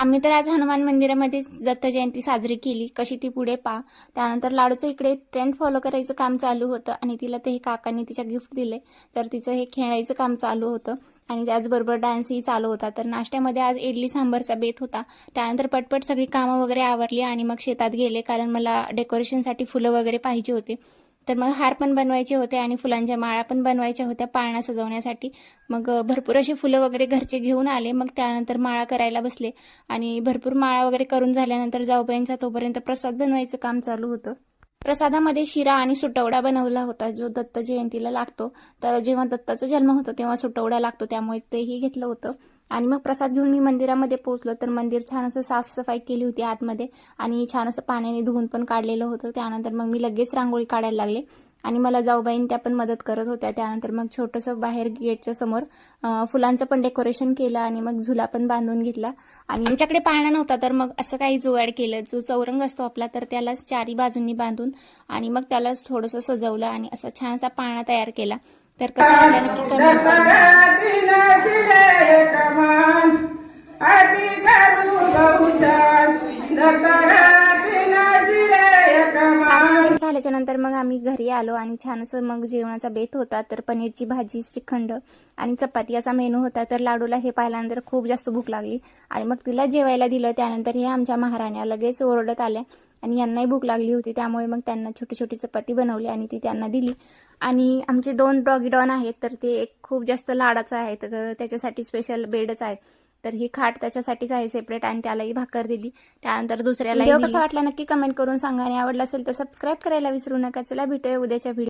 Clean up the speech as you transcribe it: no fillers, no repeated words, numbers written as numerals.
आम्ही तर आज हनुमान मंदिरामध्ये दत्त जयंती साजरी केली, कशी ती पुढे पहा. त्यानंतर लाडूचं इकडे ट्रेंड फॉलो करायचं काम चालू होतं आणि तिला ते हे काकांनी तिच्या गिफ्ट दिले, तर तिचं हे खेळायचं काम चालू होतं आणि त्याचबरोबर डान्सही चालू होता. तर नाश्त्यामध्ये आज इडली सांबारचा बेत होता. त्यानंतर पटपट सगळी कामं वगैरे आवरली आणि मग शेतात गेले, कारण मला डेकोरेशनसाठी फुलं वगैरे पाहिजे होते. तर मग हार पण बनवायचे होते आणि फुलांच्या माळा पण बनवायच्या होत्या पाळणा सजवण्यासाठी. मग भरपूर अशी फुलं वगैरे घरचे घेऊन आले. मग त्यानंतर माळा करायला बसले आणि भरपूर माळा वगैरे करून झाल्यानंतर जाऊबाईंचा तोपर्यंत प्रसाद बनवायचं काम चालू होतं. प्रसादामध्ये शिरा आणि सुटवडा बनवला होता, जो दत्त जयंतीला लागतो. तर जेव्हा दत्ताचा जन्म होतो तेव्हा सुटवडा लागतो, त्यामुळे तेही घेतलं होतं. आणि मग प्रसाद घेऊन मी मंदिरामध्ये पोहोचलो. तर मंदिर छान असं साफसफाई केली होती आतमध्ये आणि छान असं पाण्याने धुवून पण काढलेलं होतं. त्यानंतर मग मी लगेच रांगोळी काढायला लागले आणि मला जाऊबाईन त्या पण मदत करत होत्या. त्यानंतर मग छोटंसं बाहेर गेटच्या समोर फुलांचं पण डेकोरेशन केलं आणि मग झुला पण बांधून घेतला. आणि आमच्याकडे पाळणा नव्हता, तर मग असं काही जुगाड केलं. जो चौरंग असतो आपला, तर त्यालाच चारी बाजूंनी बांधून आणि मग त्याला थोडंसं सजवलं आणि असा छानसा पाळणा तयार केला. तर कसं वाटलं नक्की कमेंट झाल्याच्या नंतर मग आम्ही घरी आलो आणि छान असं मग जेवणाचा बेत होता. तर पनीरची भाजी, श्रीखंड आणि चपाती असा मेनू होता. तर लाडूला हे पाहिल्यानंतर खूप जास्त भूक लागली आणि मग तिला जेवायला दिलं. त्यानंतर हे आमच्या महाराण्या लगेच ओरडत आल्या आणि यांनाही भूक लागली होती, त्यामुळे मग त्यांना छोटी छोटी चपाती बनवली आणि ती त्यांना दिली. आणि आमचे 2 डॉगी डॉन आहेत, तर ते एक खूप जास्त लाडाचा आहे, तर त्याच्यासाठी स्पेशल बेडच आहे. तर ही खाट त्याच्यासाठीच आहे सेपरेट आणि त्यालाही भाकर दिली. त्यानंतर दुसऱ्याला. व्हिडिओ कसा वाटला नक्की कमेंट करून सांगा आणि आवडला असेल तर सबस्क्राईब करायला विसरू नका. चला भेटूया उद्याच्या व्हिडिओ.